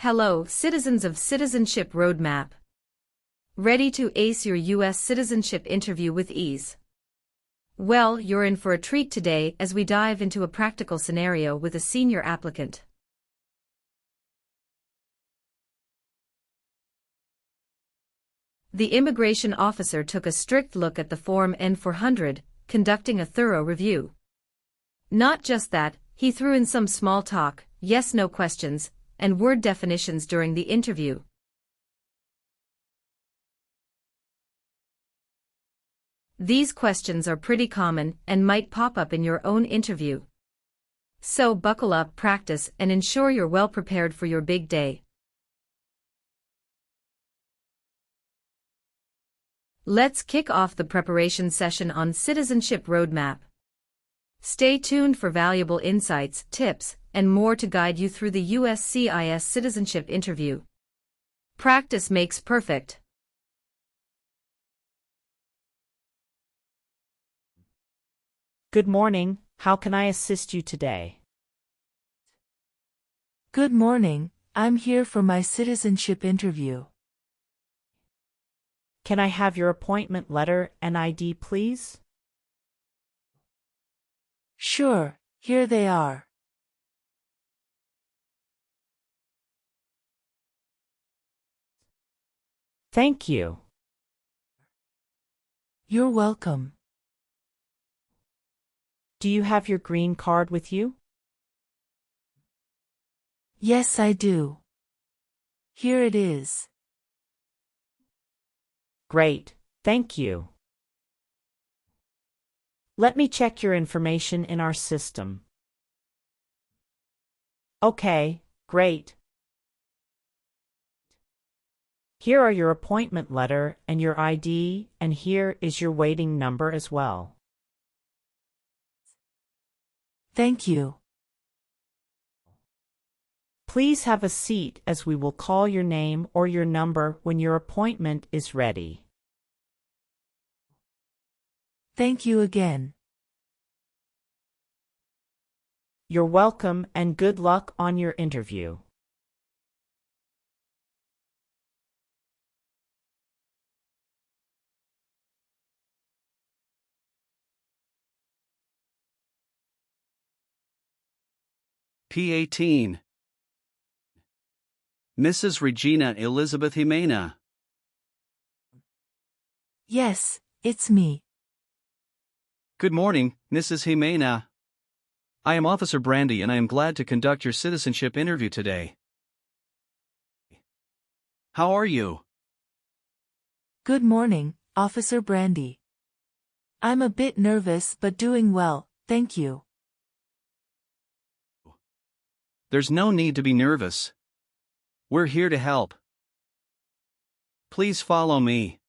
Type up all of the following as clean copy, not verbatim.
Hello, citizens of Citizenship Roadmap. Ready to ace your U.S. citizenship interview with ease? Well, you're in for a treat today as we dive into a practical scenario with a senior applicant. The immigration officer took a strict look at the form N-400, conducting a thorough review. Not just that, he threw in some small talk, yes-no questions, and word definitions during the interview. These questions are pretty common and might pop up in your own interview. So buckle up, practice, and ensure you're well prepared for your big day. Let's kick off the preparation session on Citizenship Roadmap. Stay tuned for valuable insights, tips, and more to guide you through the USCIS citizenship interview. Practice makes perfect. Good morning, how can I assist you today? Good morning, I'm here for my citizenship interview. Can I have your appointment letter and ID, please? Sure, here they are. Thank you. You're welcome. Do you have your green card with you? Yes, I do. Here it is. Great, thank you. Let me check your information in our system. Okay, great. Here are your appointment letter and your ID, and here is your waiting number as well. Thank you. Please have a seat as we will call your name or your number when your appointment is ready. Thank you again. You're welcome and good luck on your interview. P18. Mrs. Regina Elizabeth Jimena. Yes, it's me. Good morning, Mrs. Jimena. I am Officer Brandy and I am glad to conduct your citizenship interview today. How are you? Good morning, Officer Brandy. I'm a bit nervous but doing well, thank you. There's no need to be nervous. We're here to help. Please follow me.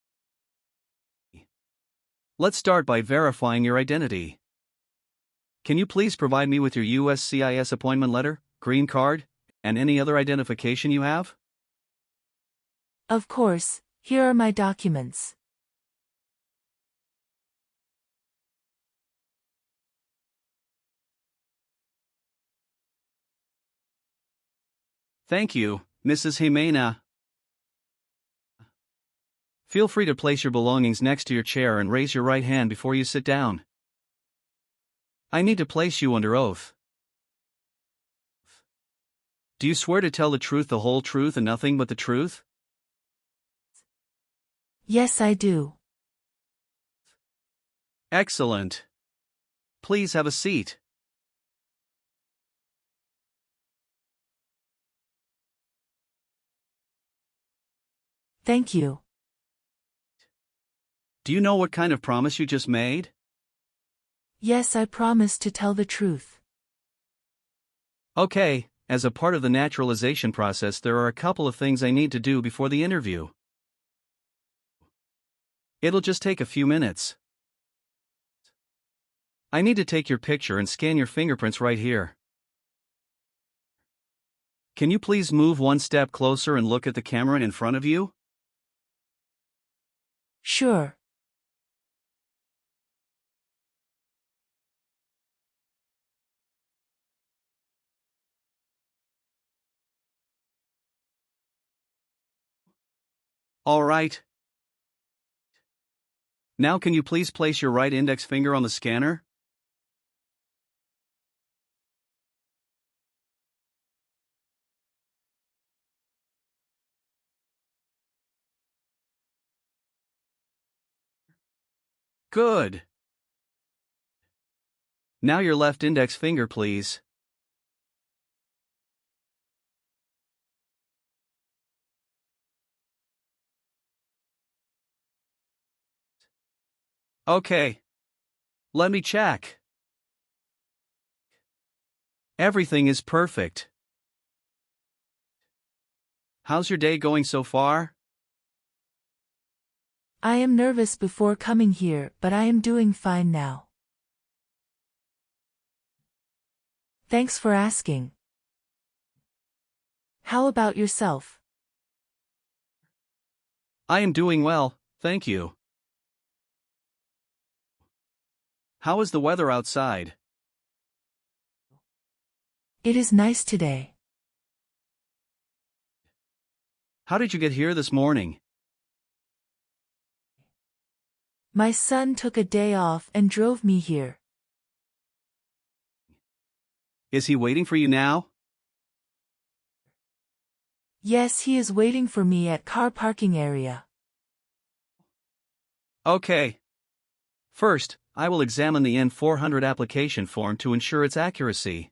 Let's start by verifying your identity. Can you please provide me with your USCIS appointment letter, green card, and any other identification you have? Of course, here are my documents. Thank you, Mrs. Jimena. Feel free to place your belongings next to your chair and raise your right hand before you sit down. I need to place you under oath. Do you swear to tell the truth, the whole truth, and nothing but the truth? Yes, I do. Excellent. Please have a seat. Thank you. Do you know what kind of promise you just made? Yes, I promise to tell the truth. Okay, as a part of the naturalization process, there are a couple of things I need to do before the interview. It'll just take a few minutes. I need to take your picture and scan your fingerprints right here. Can you please move one step closer and look at the camera in front of you? Sure. All right. Now can you please place your right index finger on the scanner? Good. Now your left index finger, please. Okay. Let me check. Everything is perfect. How's your day going so far? I am nervous before coming here, but I am doing fine now. Thanks for asking. How about yourself? I am doing well, thank you. How is the weather outside? It is nice today. How did you get here this morning? My son took a day off and drove me here. Is he waiting for you now? Yes, he is waiting for me at car parking area. Okay. First, I will examine the N-400 application form to ensure its accuracy.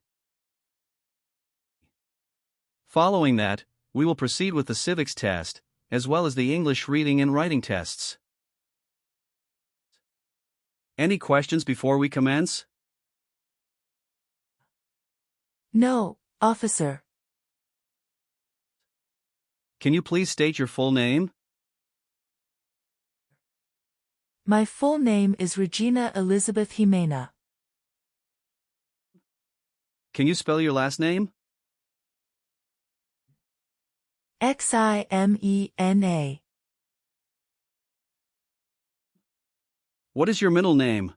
Following that, we will proceed with the civics test, as well as the English reading and writing tests. Any questions before we commence? No, officer. Can you please state your full name? My full name is Regina Elizabeth Jimena. Can you spell your last name? Ximena. What is your middle name?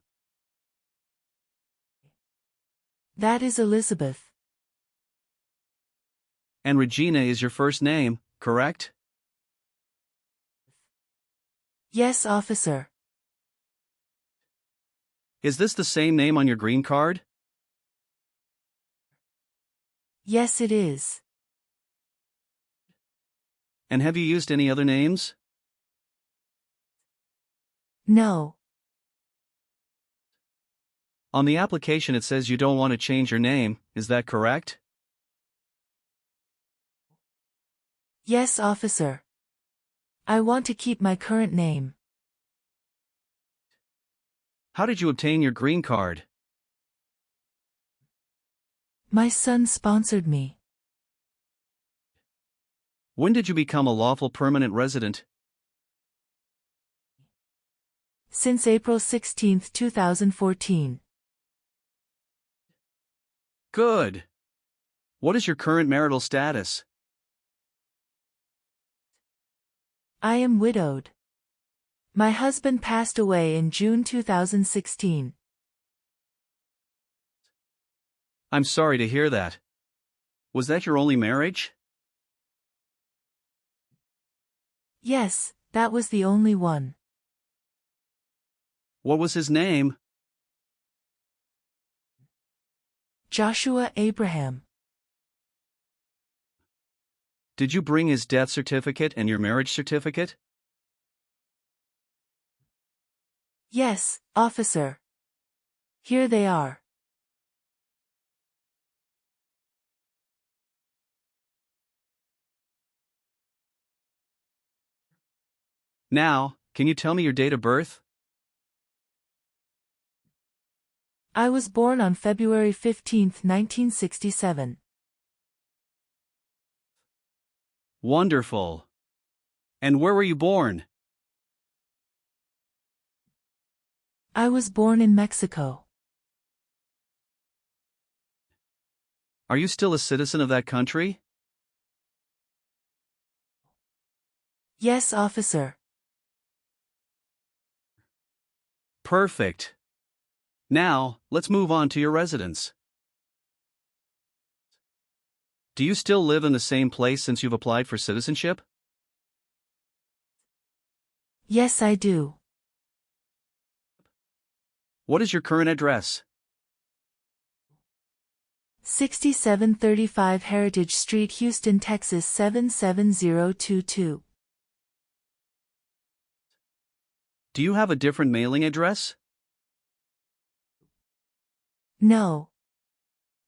That is Elizabeth. And Regina is your first name, correct? Yes, officer. Is this the same name on your green card? Yes, it is. And have you used any other names? No. On the application it says you don't want to change your name, is that correct? Yes, officer. I want to keep my current name. How did you obtain your green card? My son sponsored me. When did you become a lawful permanent resident? Since April 16, 2014. Good. What is your current marital status? I am widowed. My husband passed away in June 2016. I'm sorry to hear that. Was that your only marriage? Yes, that was the only one. What was his name? Joshua Abraham. Did you bring his death certificate and your marriage certificate? Yes, officer. Here they are. Now, can you tell me your date of birth? I was born on February 15, 1967. Wonderful. And where were you born? I was born in Mexico. Are you still a citizen of that country? Yes, officer. Perfect. Now, let's move on to your residence. Do you still live in the same place since you've applied for citizenship? Yes, I do. What is your current address? 6735 Heritage Street, Houston, Texas 77022. Do you have a different mailing address? No.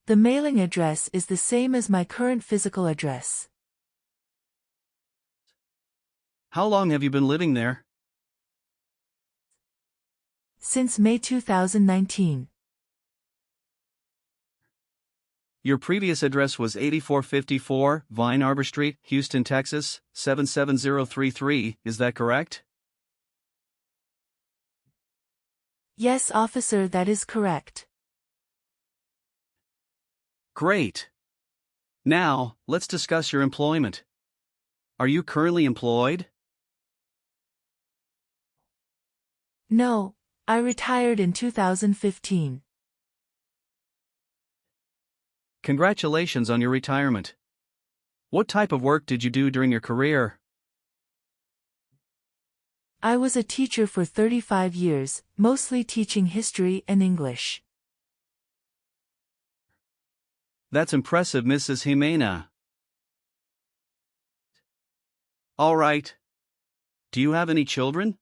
The mailing address is the same as my current physical address. How long have you been living there? Since May 2019. Your previous address was 8454 Vine Arbor Street, Houston, Texas, 77033, is that correct? Yes, officer, that is correct. Great. Now, let's discuss your employment. Are you currently employed? No, I retired in 2015. Congratulations on your retirement. What type of work did you do during your career? I was a teacher for 35 years, mostly teaching history and English. That's impressive, Mrs. Jimena. All right. Do you have any children?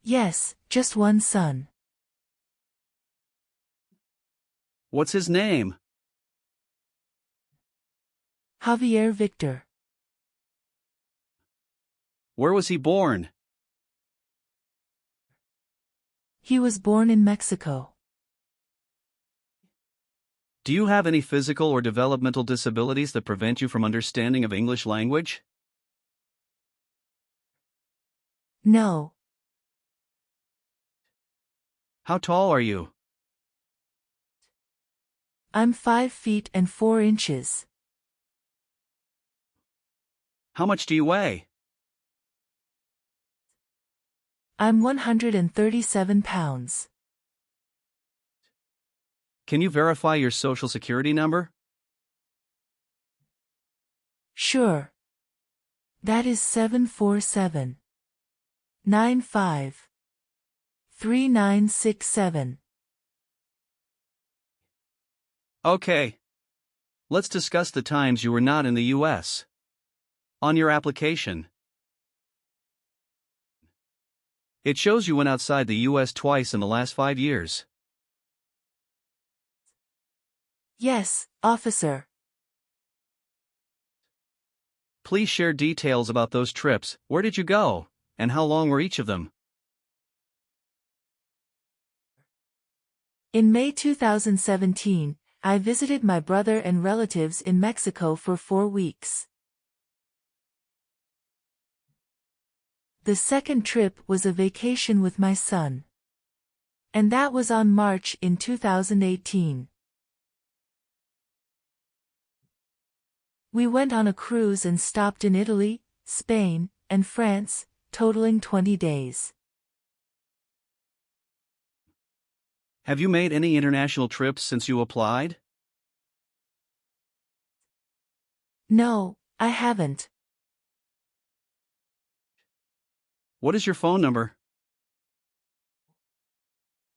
Yes, just one son. What's his name? Javier Victor. Where was he born? He was born in Mexico. Do you have any physical or developmental disabilities that prevent you from understanding of English language? No. How tall are you? I'm 5 feet and 4 inches. How much do you weigh? I'm 137 pounds. Can you verify your social security number? Sure. That is 747-95-3967. Okay. Let's discuss the times you were not in the U.S. On your application, it shows you went outside the U.S. twice in the last 5 years. Yes, officer. Please share details about those trips. Where did you go, and how long were each of them? In May 2017, I visited my brother and relatives in Mexico for 4 weeks. The second trip was a vacation with my son. And that was on March in 2018. We went on a cruise and stopped in Italy, Spain, and France, totaling 20 days. Have you made any international trips since you applied? No, I haven't. What is your phone number?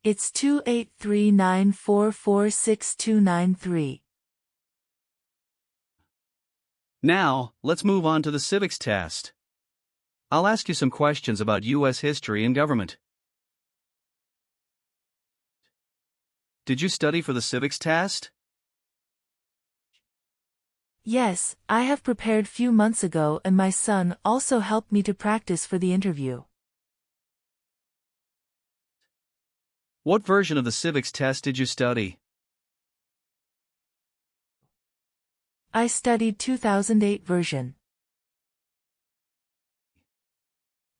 It's 283-944-6293. Now, let's move on to the civics test. I'll ask you some questions about U.S. history and government. Did you study for the civics test? Yes, I have prepared few months ago and my son also helped me to practice for the interview. What version of the civics test did you study? I studied 2008 version.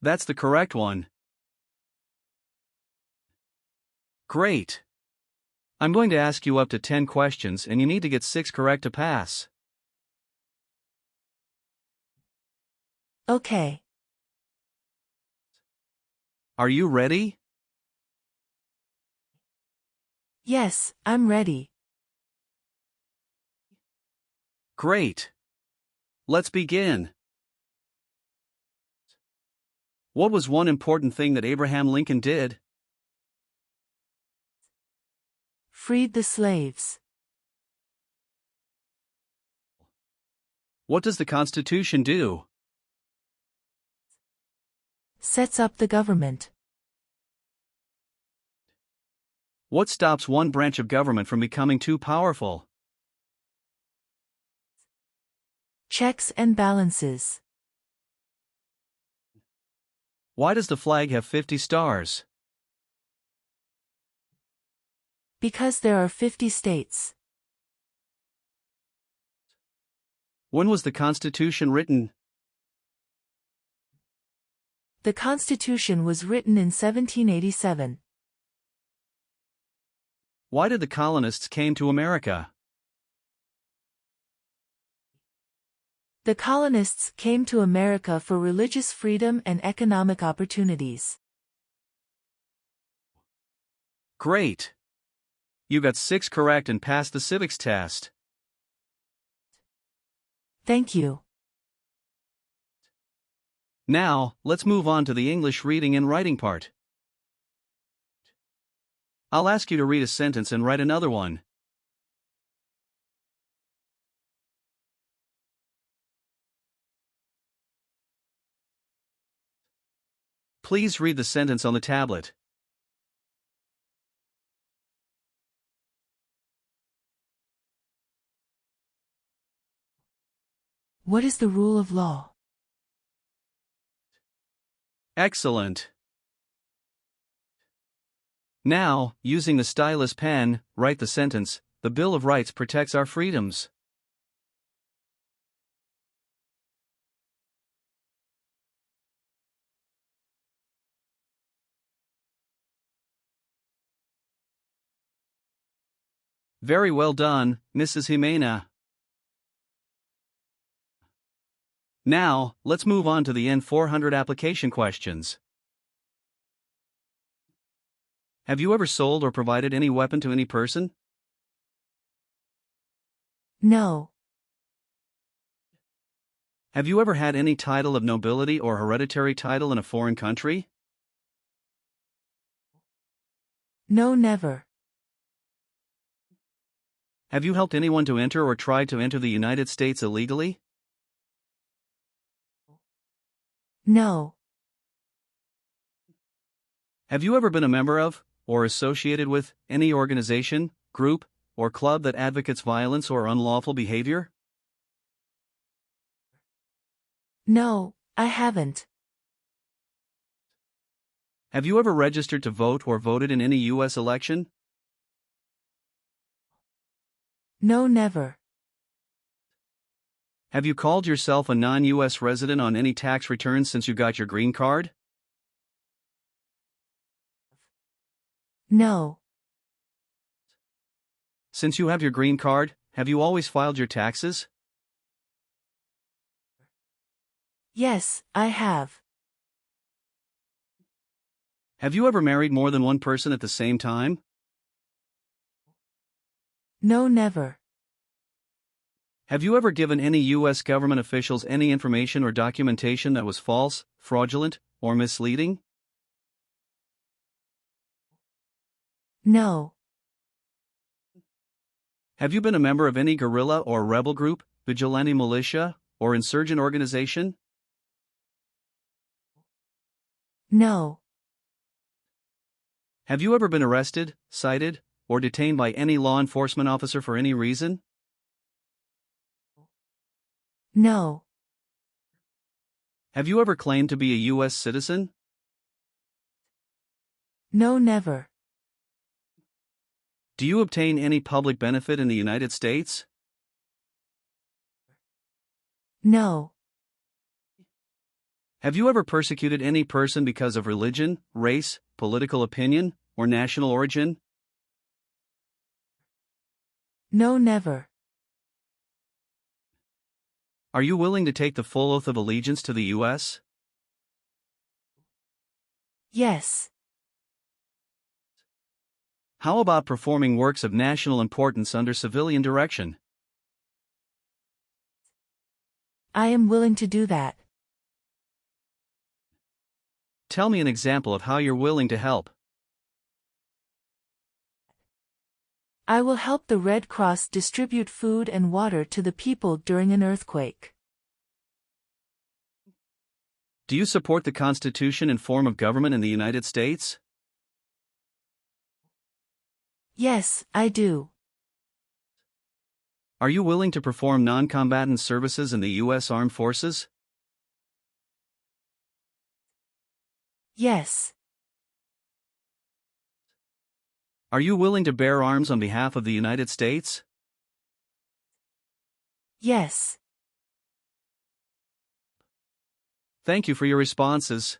That's the correct one. Great. I'm going to ask you up to 10 questions and you need to get 6 correct to pass. Okay. Are you ready? Yes, I'm ready. Great. Let's begin. What was one important thing that Abraham Lincoln did? Freed the slaves. What does the Constitution do? Sets up the government. What stops one branch of government from becoming too powerful? Checks and balances. Why does the flag have 50 stars? Because there are 50 states. When was the Constitution written? The Constitution was written in 1787. Why did the colonists came to America? The colonists came to America for religious freedom and economic opportunities. Great! You got 6 correct and passed the civics test. Thank you. Now, let's move on to the English reading and writing part. I'll ask you to read a sentence and write another one. Please read the sentence on the tablet. What is the rule of law? Excellent. Now, using the stylus pen, write the sentence, "The Bill of Rights protects our freedoms." Very well done, Mrs. Jimena. Now, let's move on to the N-400 application questions. Have you ever sold or provided any weapon to any person? No. Have you ever had any title of nobility or hereditary title in a foreign country? No, never. Have you helped anyone to enter or tried to enter the United States illegally? No. Have you ever been a member of, or associated with, any organization, group, or club that advocates violence or unlawful behavior? No, I haven't. Have you ever registered to vote or voted in any U.S. election? No, never. Have you called yourself a non-U.S. resident on any tax returns since you got your green card? No. Since you have your green card, have you always filed your taxes? Yes, I have. Have you ever married more than one person at the same time? No, never. Have you ever given any U.S. government officials any information or documentation that was false, fraudulent, or misleading? No. Have you been a member of any guerrilla or rebel group, vigilante militia, or insurgent organization? No. Have you ever been arrested, cited, or detained by any law enforcement officer for any reason? No. Have you ever claimed to be a U.S. citizen? No, never. Do you obtain any public benefit in the United States? No. Have you ever persecuted any person because of religion, race, political opinion, or national origin? No, never. Are you willing to take the full oath of allegiance to the U.S.? Yes. How about performing works of national importance under civilian direction? I am willing to do that. Tell me an example of how you're willing to help. I will help the Red Cross distribute food and water to the people during an earthquake. Do you support the Constitution and form of government in the United States? Yes, I do. Are you willing to perform non-combatant services in the U.S. Armed Forces? Yes. Are you willing to bear arms on behalf of the United States? Yes. Thank you for your responses.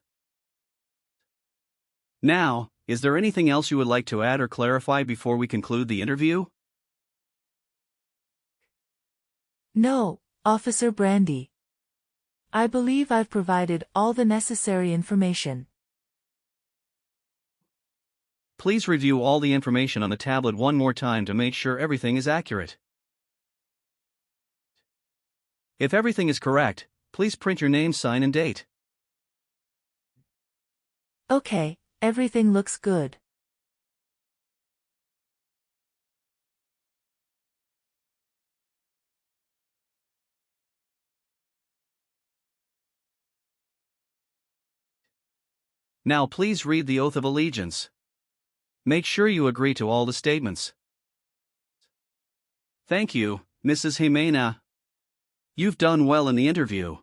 Now, is there anything else you would like to add or clarify before we conclude the interview? No, Officer Brandy. I believe I've provided all the necessary information. Please review all the information on the tablet one more time to make sure everything is accurate. If everything is correct, please print your name, sign, and date. Okay, everything looks good. Now please read the Oath of Allegiance. Make sure you agree to all the statements. Thank you, Mrs. Jimena. You've done well in the interview.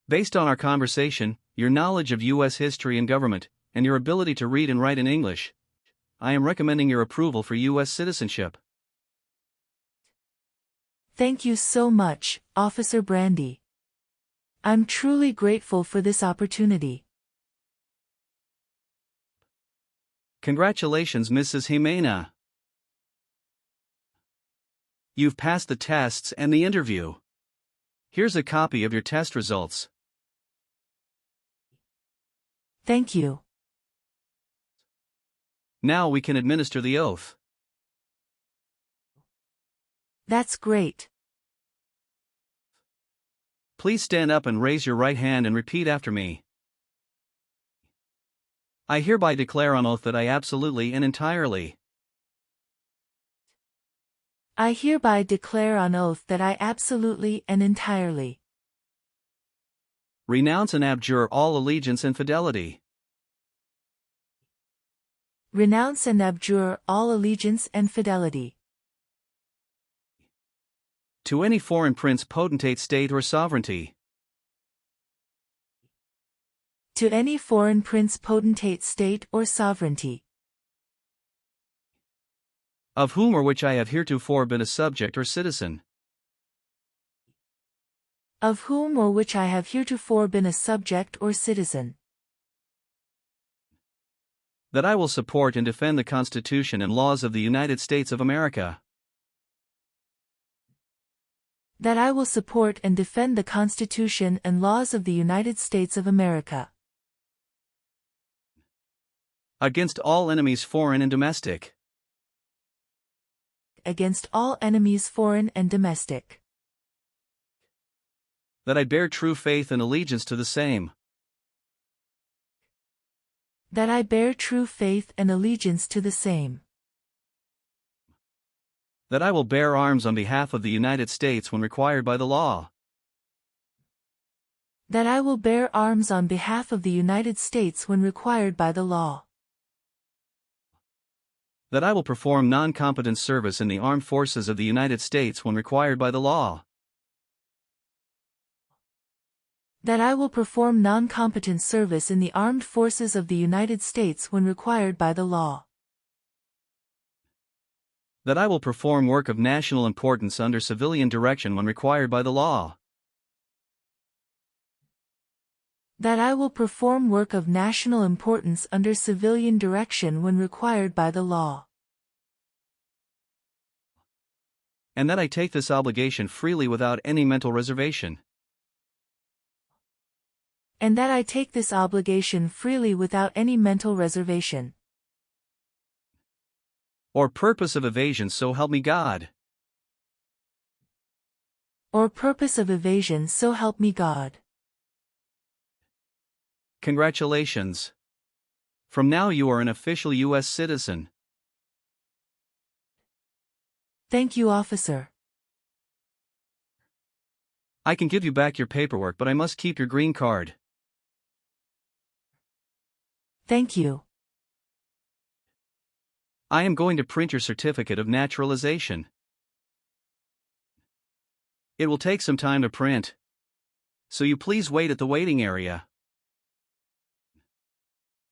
Based on our conversation, your knowledge of U.S. history and government, and your ability to read and write in English, I am recommending your approval for U.S. citizenship. Thank you so much, Officer Brandy. I'm truly grateful for this opportunity. Congratulations, Mrs. Jimena. You've passed the tests and the interview. Here's a copy of your test results. Thank you. Now we can administer the oath. That's great. Please stand up and raise your right hand and repeat after me. I hereby declare on oath that I absolutely and entirely I hereby declare on oath that I absolutely and entirely renounce and abjure all allegiance and fidelity renounce and abjure all allegiance and fidelity to any foreign prince, potentate, state, or sovereignty, to any foreign prince, potentate, state, or sovereignty, of whom or which I have heretofore been a subject or citizen, of whom or which I have heretofore been a subject or citizen, that I will support and defend the Constitution and laws of the United States of America, that I will support and defend the Constitution and laws of the United States of America, against all enemies, foreign and domestic, against all enemies, foreign and domestic, that I bear true faith and allegiance to the same, that I bear true faith and allegiance to the same, that I will bear arms on behalf of the United States when required by the law, that I will bear arms on behalf of the United States when required by the law, that I will perform non-combatant service in the armed forces of the United States when required by the law, that I will perform non-combatant service in the armed forces of the United States when required by the law, that I will perform work of national importance under civilian direction when required by the law, that I will perform work of national importance under civilian direction when required by the law, and that I take this obligation freely without any mental reservation, and that I take this obligation freely without any mental reservation, or purpose of evasion, so help me God. or purpose of evasion, so help me God. Congratulations. From now you are an official U.S. citizen. Thank you, officer. I can give you back your paperwork, but I must keep your green card. Thank you. I am going to print your certificate of naturalization. It will take some time to print, so you please wait at the waiting area.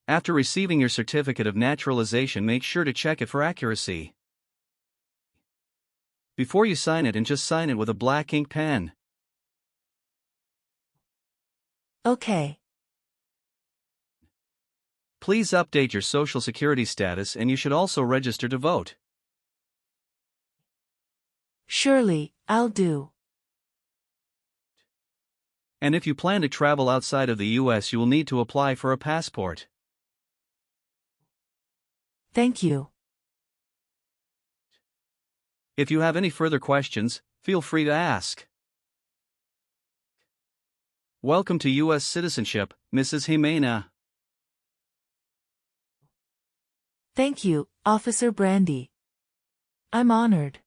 After receiving your certificate of naturalization, make sure to check it for accuracy. Before you sign it, and just sign it with a black ink pen. Okay. Please update your social security status, and you should also register to vote. Surely, I'll do. And if you plan to travel outside of the U.S., you will need to apply for a passport. Thank you. If you have any further questions, feel free to ask. Welcome to U.S. citizenship, Mrs. Jimena. Thank you, Officer Brandy. I'm honored.